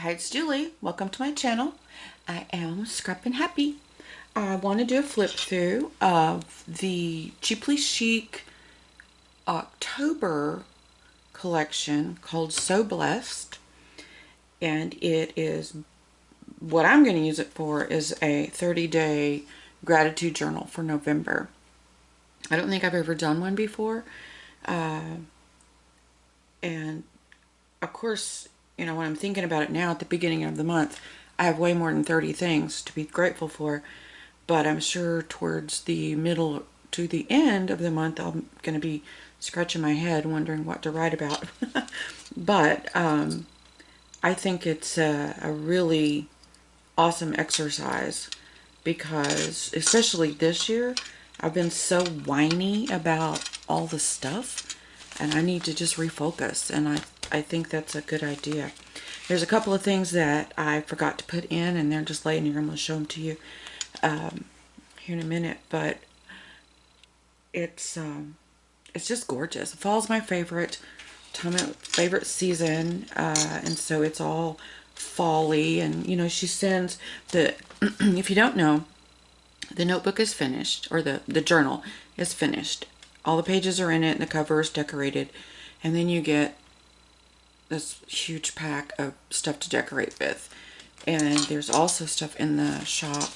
Hi, it's Julie. Welcome to my channel. I am Scrappin' Happy. I want to do a flip through of the Cheaply Chic October collection called So Blessed. And it is, what I'm going to use it for is a 30-day gratitude journal for November. I don't think I've ever done one before. And of course, you know, when I'm thinking about it now at the beginning of the month, I have way more than 30 things to be grateful for. But I'm sure towards the middle to the end of the month, I'm going to be scratching my head wondering what to write about. But I think it's a really awesome exercise because, especially this year, I've been so whiny about all the stuff and I need to just refocus, and I think that's a good idea. There's a couple of things that I forgot to put in, and they're just laying here. I'm going to show them to you here in a minute, but it's just gorgeous. Fall's my favorite favorite season, and so it's all fall-y. And you know, she sends the if you don't know, the notebook is finished, or the journal is finished. All the pages are in it, and the cover is decorated, and then you get this huge pack of stuff to decorate with. And there's also stuff in the shop,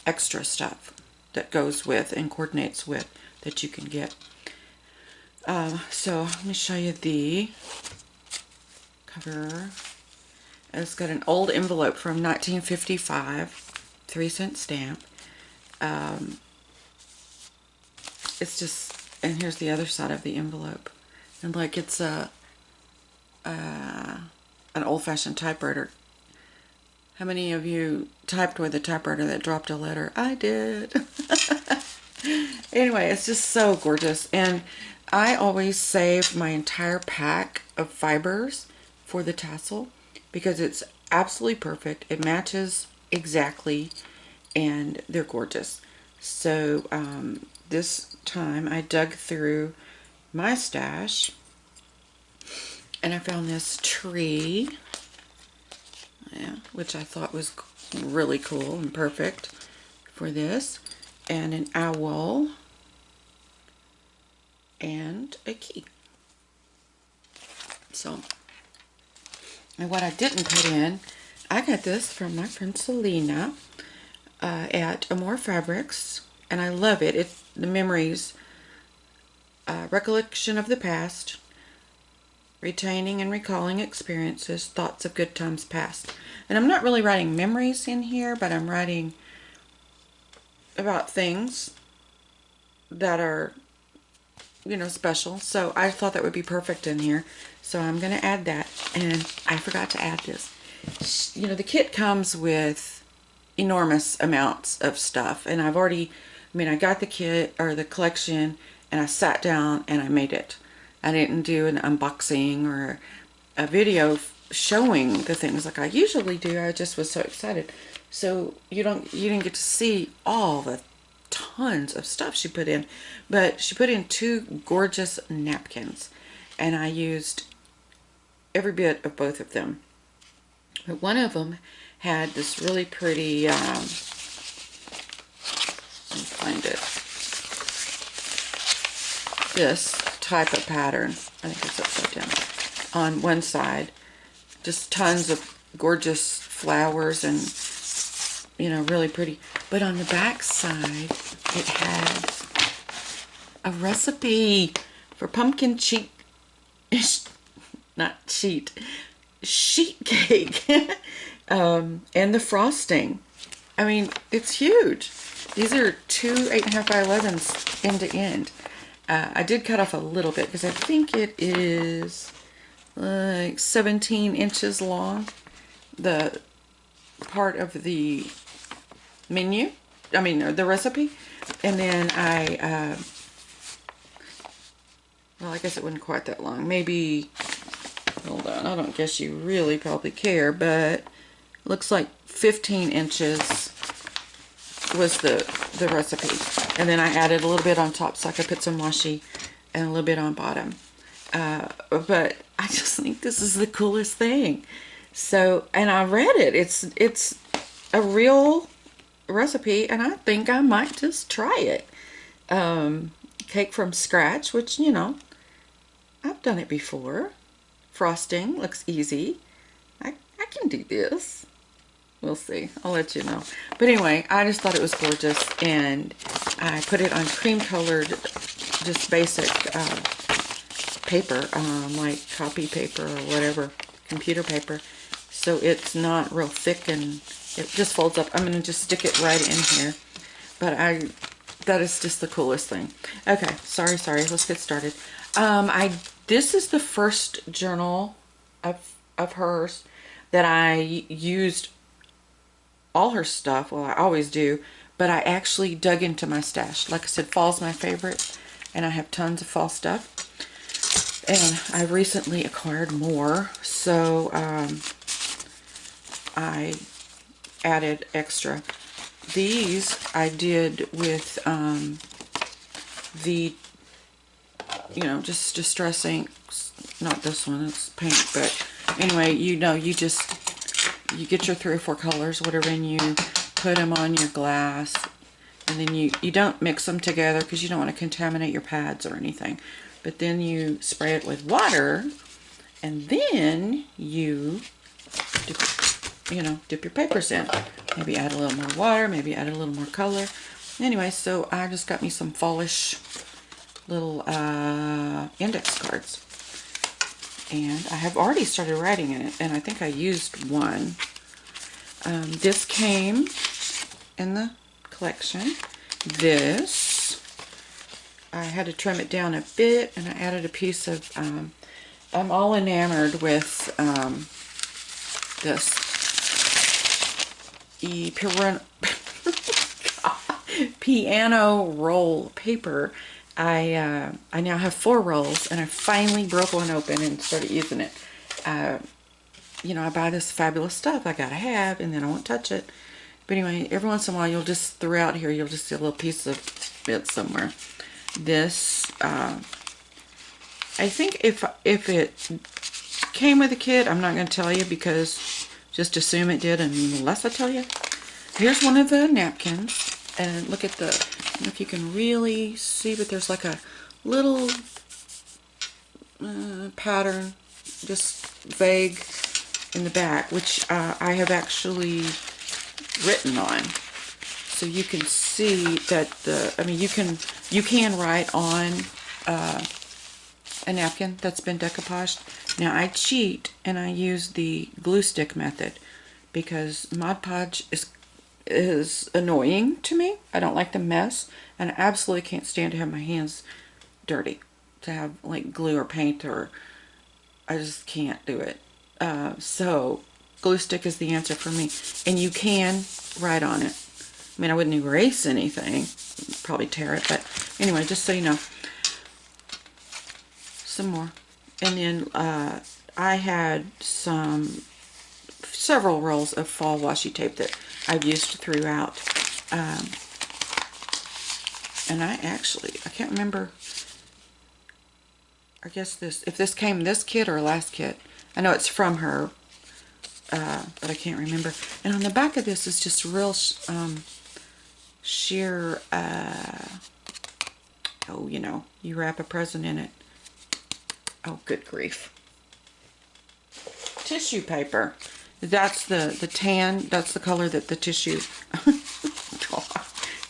extra stuff that goes with and coordinates with, that you can get. So let me show you the cover. It's got an old envelope from 1955, 3-cent stamp. It's just, and here's the other side of the envelope, and like it's an old-fashioned typewriter. How many of you typed with a typewriter that dropped a letter? I did. Anyway, it's just so gorgeous, and I always save my entire pack of fibers for the tassel because it's absolutely perfect. It matches exactly, and they're gorgeous. So this time I dug through my stash and I found this tree, which I thought was really cool and perfect for this, and an owl and a key. So, and what I didn't put in, I got this from my friend Selena at Amore Fabrics, and I love it. It's the memories, recollection of the past, retaining and recalling experiences, thoughts of good times past. And I'm not really writing memories in here, but I'm writing about things that are, you know, special. So I thought that would be perfect in here. So I'm going to add that. And I forgot to add this. You know, the kit comes with enormous amounts of stuff. And I've already, I got the kit, or the collection, and I sat down and I made it. I didn't do an unboxing or a video showing the things like I usually do. I just was so excited. So you didn't get to see all the tons of stuff she put in, but she put in 2 gorgeous napkins, and I used every bit of both of them. But one of them had this really pretty, let me find it, this type of pattern. I think it's upside down on one side. Just tons of gorgeous flowers and, you know, really pretty. But on the back side, it had a recipe for pumpkin sheet cake, and the frosting. I mean, it's huge. These are 2 8.5 by 11s end to end. I did cut off a little bit because I think it is like 17 inches long, the part of the menu, the recipe. And then well, I guess it wasn't quite that long. Maybe, hold on, I don't guess you really probably care, but looks like 15 inches was the recipe. And then I added a little bit on top so I could put some washi and a little bit on bottom. But I just think this is the coolest thing. So, and I read it. It's a real recipe, and I think I might just try it. Cake from scratch, which, you know, I've done it before. Frosting looks easy. I can do this. We'll see. I'll let you know. But anyway, I just thought it was gorgeous, and I put it on cream colored, just basic paper, like copy paper or whatever, computer paper. So it's not real thick and it just folds up. I'm going to just stick it right in here. But that is just the coolest thing. Okay, sorry. Let's get started. This is the first journal of hers that I used all her stuff. Well, I always do, but I actually dug into my stash. Like I said, fall's my favorite, and I have tons of fall stuff. And I recently acquired more, so I added extra. These I did with the, you know, just distress inks. Not this one, it's pink, but anyway, you know, you get your 3 or 4 colors, whatever, and you put them on your glass, and then you don't mix them together because you don't want to contaminate your pads or anything. But then you spray it with water, and then you dip your papers in. Maybe add a little more water, maybe add a little more color. Anyway, so I just got me some fallish little index cards. And I have already started writing in it, and I think I used one. This came in the collection. This, I had to trim it down a bit, and I added a piece of, I'm all enamored with this piano roll paper. I now have 4 rolls, and I finally broke one open and started using it. You know, I buy this fabulous stuff I gotta have, and then I won't touch it. But anyway, every once in a while, you'll just, throughout here, you'll just see a little piece of it somewhere. This, I think if it came with a kit, I'm not going to tell you, because just assume it did, and unless I tell you. Here's one of the napkins, and look at the, I don't know if you can really see, but there's like a little pattern, just vague, in the back, which I have actually written on. So you can see that you can write on a napkin that's been decoupaged. Now I cheat and I use the glue stick method because Mod Podge is annoying to me. I don't like the mess, and I absolutely can't stand to have my hands dirty, to have like glue or paint, or I just can't do it. So glue stick is the answer for me, and you can write on it. I mean, I wouldn't erase anything, probably tear it, but anyway, just so you know. Some more. And then I had several rolls of fall washi tape that I've used throughout. And I can't remember, I guess if this came this kit or last kit. I know it's from her, but I can't remember. And on the back of this is just real sheer, oh, you know, you wrap a present in it. Oh, good grief. Tissue paper. That's the tan, that's the color that the tissue,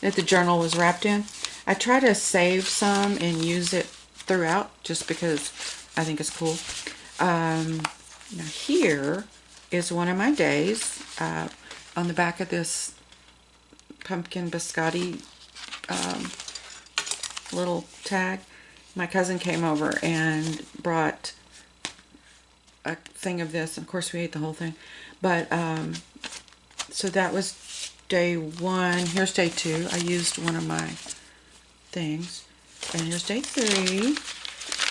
that the journal was wrapped in. I try to save some and use it throughout just because I think it's cool. Now here is one of my days. On the back of this pumpkin biscotti little tag, my cousin came over and brought a thing of this. Of course, we ate the whole thing. But, so that was day 1. Here's day 2. I used one of my things. And here's day 3.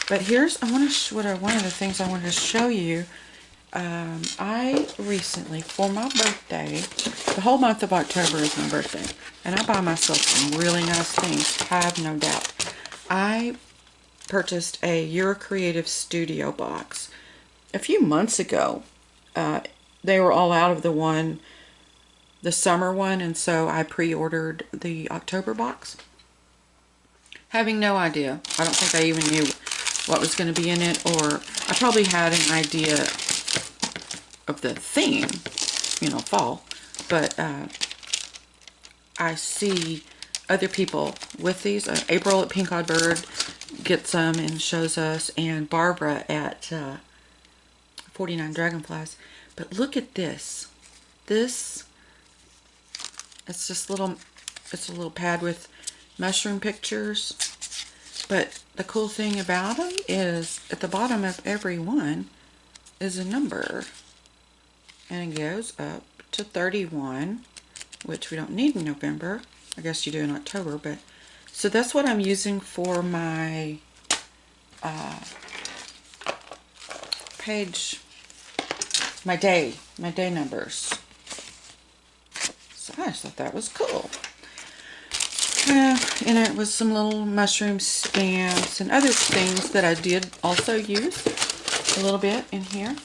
But here's, one of the things I wanted to show you. I recently, for my birthday, the whole month of October is my birthday, and I buy myself some really nice things, have no doubt. I purchased a Your Creative Studio box a few months ago. they were all out of the summer one, and so I pre-ordered the October box. Having no idea. I don't think I even knew what was going to be in it, or I probably had an idea of the theme, you know, fall, but I see other people with these. April at Pink Odd Bird gets them and shows us, and Barbara at 49 Dragonflies. But look at this. This, it's just it's a little pad with mushroom pictures. But the cool thing about them is at the bottom of every one is a number. And it goes up to 31, which we don't need in November. I guess you do in October, but so that's what I'm using for my page, my day numbers. So I just thought that was cool. And it was some little mushroom stamps and other things that I did also use a little bit in here.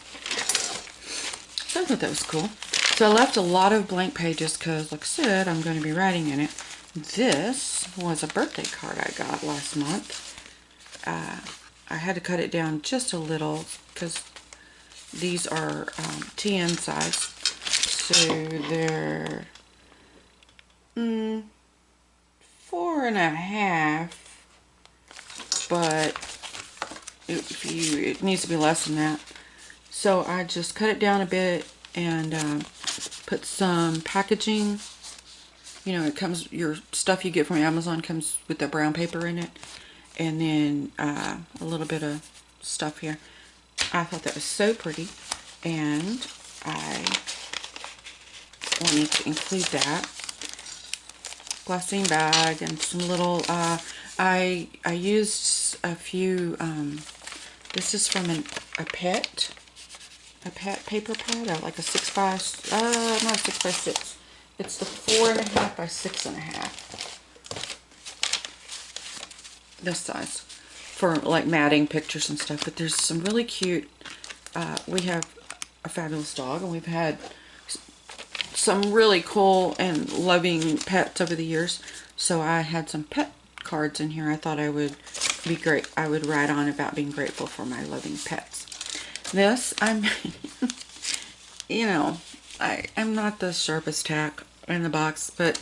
So I thought that was cool. So I left a lot of blank pages because, like I said, I'm going to be writing in it. This was a birthday card I got last month. I had to cut it down just a little because these are TN size. So they're 4.5, but it needs to be less than that. So I just cut it down a bit and put some packaging. You know, it comes, your stuff you get from Amazon comes with the brown paper in it, and then a little bit of stuff here. I thought that was so pretty, and I wanted to include that. Glassine bag and some little, I used a few, this is from a pet paper pad, like a 6x, not a 6x6. It's the 4.5 by 6.5. This size for like matting pictures and stuff. But there's some really cute. We have a fabulous dog, and we've had some really cool and loving pets over the years. So I had some pet cards in here. I thought I would be great. I would write on about being grateful for my loving pets. This, you know, I'm not the sharpest tack in the box, but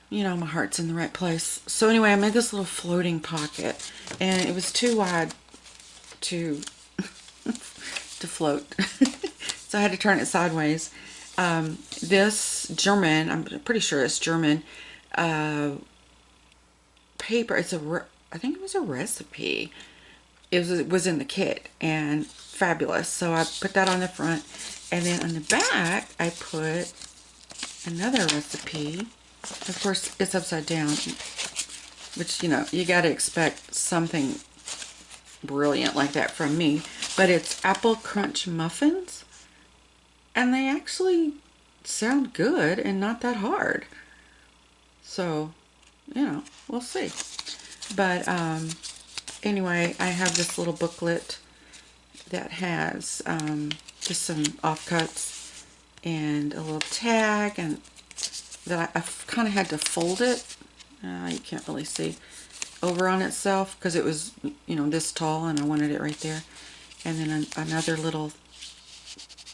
you know, my heart's in the right place. So anyway, I made this little floating pocket, and it was too wide to to float. So I had to turn it sideways. This German, I'm pretty sure it's German, paper, I think it was a recipe. It was in the kit, and fabulous. So I put that on the front, and then on the back I put another recipe. Of course, it's upside down, which, you know, you got to expect something brilliant like that from me. But it's apple crunch muffins, and they actually sound good and not that hard. So, you know, we'll see. But anyway, I have this little booklet that has just some offcuts and a little tag, and that I kind of had to fold it. You can't really see over on itself because it was, you know, this tall, and I wanted it right there. And then another little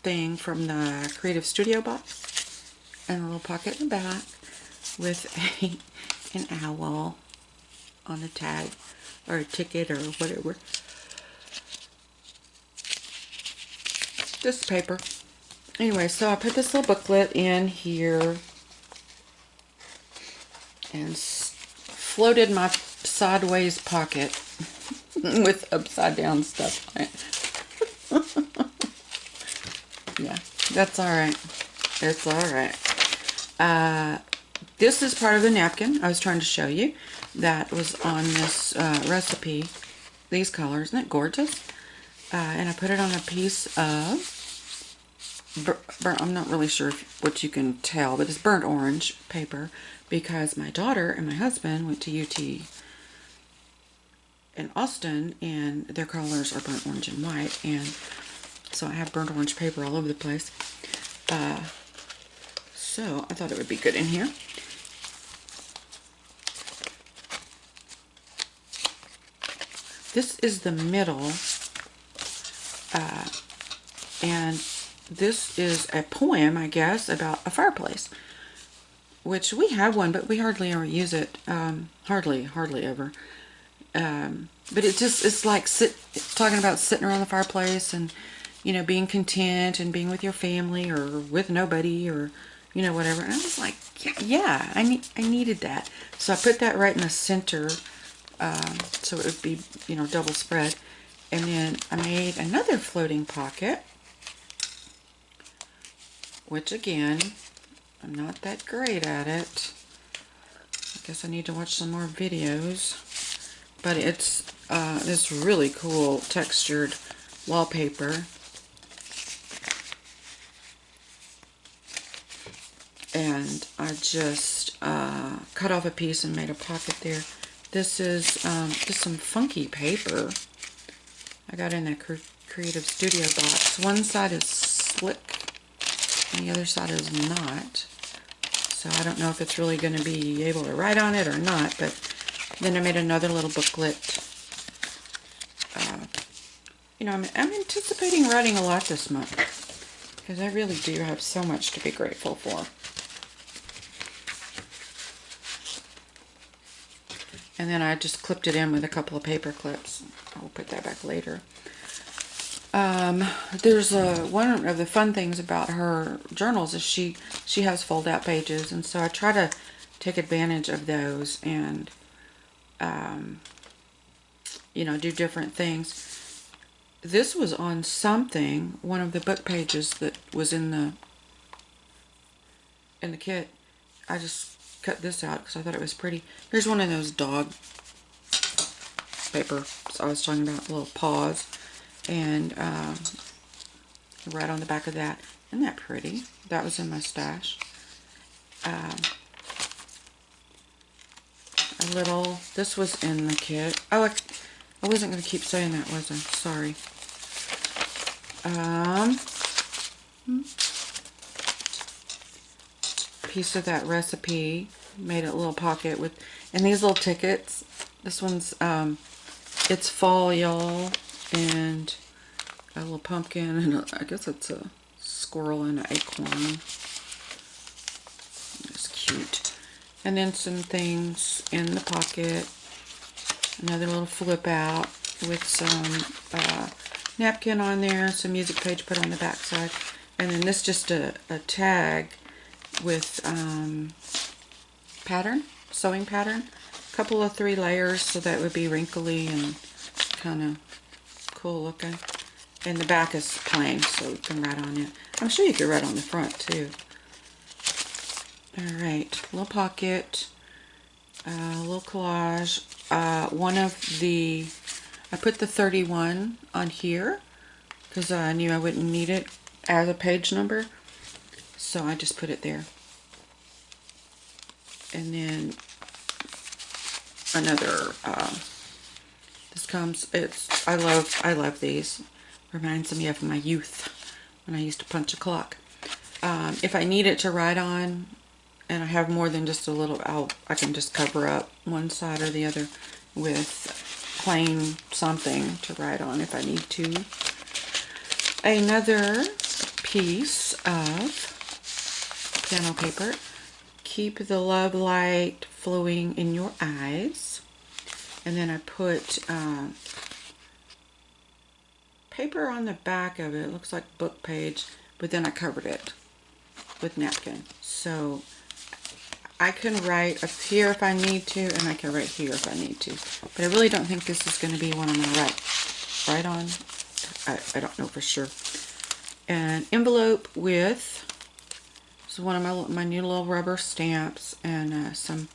thing from the Creative Studio box, and a little pocket in the back with an owl on the tag, or a ticket, or whatever. This paper. Anyway, so I put this little booklet in here and floated my sideways pocket with upside down stuff on it. Yeah, that's alright. It's alright. This is part of the napkin I was trying to show you that was on this recipe. These colors, isn't it gorgeous? And I put it on a piece of I'm not really sure what you can tell, but it's burnt orange paper, because my daughter and my husband went to UT in Austin, and their colors are burnt orange and white, and So I have burnt orange paper all over the place. So I thought it would be good in here. This is the middle, and this is a poem, I guess, about a fireplace, which we have one, but we hardly ever use it. Hardly ever. But it's like talking about sitting around the fireplace and, you know, being content and being with your family or with nobody or, you know, whatever. And I was like, yeah, I needed that. So I put that right in the center, so it would be, you know, double spread. And then I made another floating pocket, which again, I'm not that great at it. I guess I need to watch some more videos. But it's this really cool textured wallpaper. And I just cut off a piece and made a pocket there. This is just some funky paper I got in that Creative Studio box. One side is slick and the other side is not. So I don't know if it's really going to be able to write on it or not, but then I made another little booklet. You know, I'm anticipating writing a lot this month because I really do have so much to be grateful for. And then I just clipped it in with a couple of paper clips. I'll put that back later. There's one of the fun things about her journals is she has fold out pages, and so I try to take advantage of those and you know, do different things. This was on something, one of the book pages that was in the kit. I just cut this out because I thought it was pretty. Here's one of those dog paper I was talking about, little paws, and right on the back of that. Isn't that pretty? That was in my stash. A little, this was in the kit. Oh, I wasn't going to keep saying that, was I? Sorry. Piece of that recipe, made a little pocket with, and these little tickets. This one's it's fall, y'all, and a little pumpkin, and I guess it's a squirrel and an acorn. It's cute. And then some things in the pocket. Another little flip out with some napkin on there, some music page put on the back side, and then this just a tag with pattern, sewing pattern, a couple of 3 layers, so that would be wrinkly and kind of cool looking. And the back is plain, so you can write on it. I'm sure you could write on the front too. All right, little pocket, little collage. One of the, I put the 31 on here because I knew I wouldn't need it as a page number, so I just put it there. And then another, this comes, it's, I love these. Reminds me of my youth when I used to punch a clock. If I need it to write on and I have more than just a little, I can just cover up one side or the other with plain something to write on if I need to. Another piece of piano paper. Keep the love light flowing in your eyes. And then I put paper on the back of it. It looks like book page, but then I covered it with napkin. So I can write up here if I need to, and I can write here if I need to. But I really don't think this is going to be one I'm going to write on. I don't know for sure. An envelope with, this is one of my new little rubber stamps, and some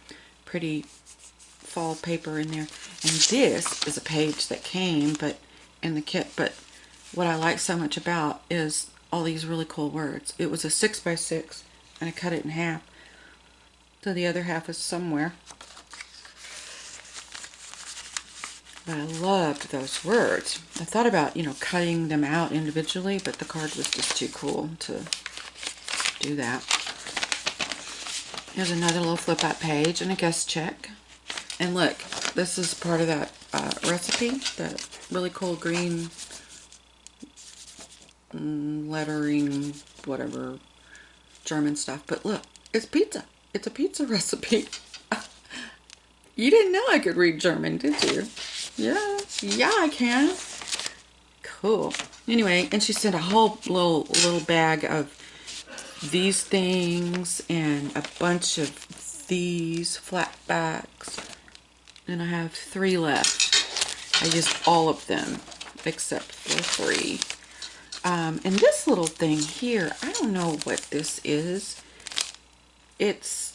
pretty fall paper in there. And this is a page that came in the kit, but what I like so much about is all these really cool words. It was a 6x6, and I cut it in half. So the other half is somewhere. But I loved those words. I thought about, you know, cutting them out individually, but the card was just too cool to do that. Here's another little flip out page and a guest check. And look, this is part of that recipe, that really cool green lettering, whatever, German stuff. But look, it's pizza. It's a pizza recipe. You didn't know I could read German, did you? Yeah, I can. Cool. Anyway, and she sent a whole little bag of these things and a bunch of these flat backs. And I have 3 left. I used all of them except for 3. And this little thing here, I don't know what this is. It's,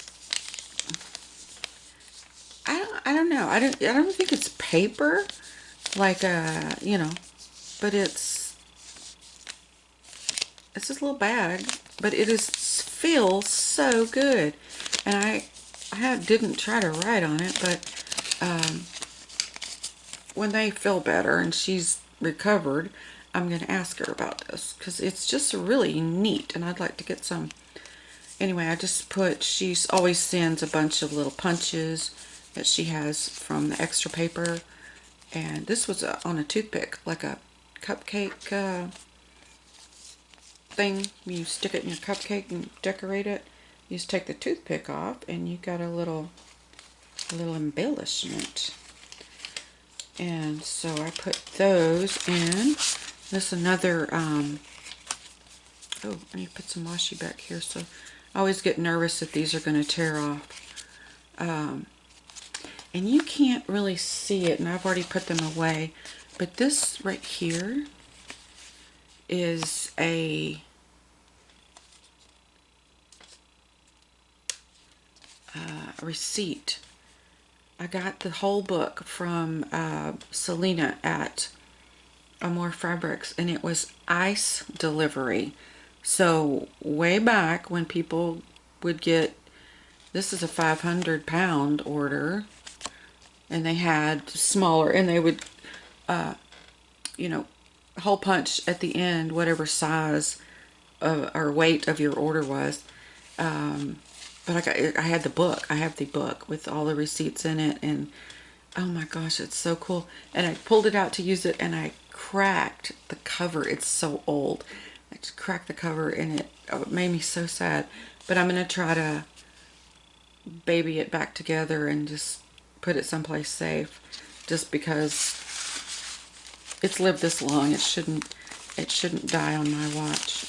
I don't know. I don't think it's paper, like you know, but it's this little bag, but it feels so good. And I didn't try to write on it, but when they feel better and she's recovered, I'm going to ask her about this because it's just really neat and I'd like to get some. Anyway, I just put, she always sends a bunch of little punches that she has from the extra paper, and this was on a toothpick, like a cupcake thing. You stick it in your cupcake and decorate it. You just take the toothpick off and you got a little embellishment. And so I put those in. This another, oh, I need to put some washi back here. So I always get nervous that these are going to tear off. And you can't really see it, and I've already put them away. But this right here is a receipt. I got the whole book from Selena at Amore Fabrics, and it was ice delivery. So way back when people would get, this is a 500-pound order, and they had smaller, and they would, you know, hole punch at the end whatever size or weight of your order was. But I had the book. I have the book with all the receipts in it, and oh my gosh, it's so cool. And I pulled it out to use it, and I cracked the cover. It's so old. I just cracked the cover, and it made me so sad. But I'm going to try to baby it back together and just put it someplace safe, just because it's lived this long. It shouldn't die on my watch.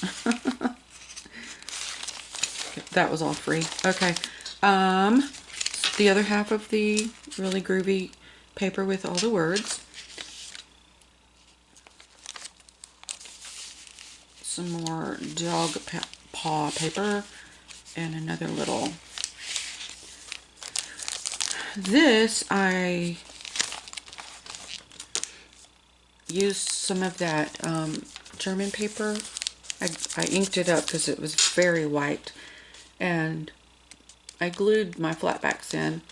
That was all free. Okay. The other half of the really groovy paper with all the words. Some more dog paw paper and another little. This, I used some of that German paper. I inked it up because it was very white, and I glued my flatbacks in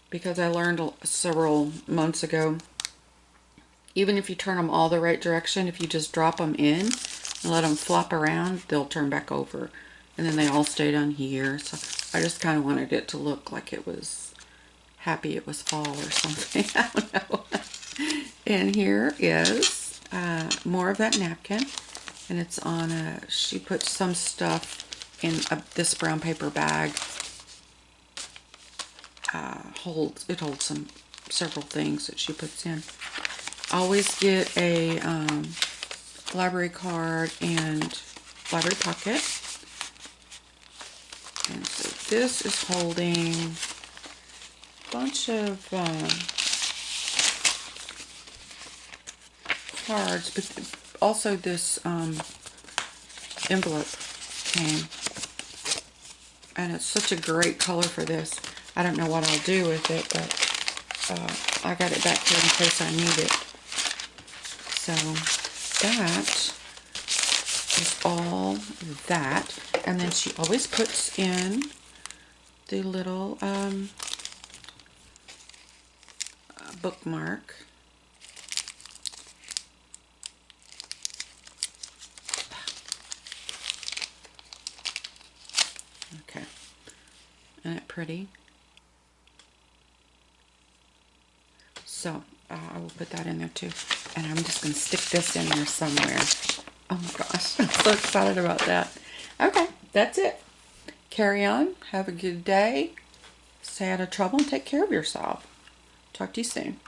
because I learned several months ago, even if you turn them all the right direction, if you just drop them in and let them flop around, they'll turn back over, and then they all stay down here. So I just kind of wanted it to look like it was happy it was fall or something. I don't know. And here is more of that napkin, and it's on a, she put some stuff in this brown paper bag. It holds several things that she puts in. I always get a library card and library pocket. And so this is holding a bunch of cards, but also this envelope came, and it's such a great color for this. I don't know what I'll do with it, but I got it back here in case I need it. So that is all that, and then she always puts in the little bookmark Okay. Isn't it pretty? So I will put that in there too. And I'm just going to stick this in there somewhere. Oh my gosh, I'm so excited about that. Okay, that's it. Carry on. Have a good day. Stay out of trouble and take care of yourself. Talk to you soon.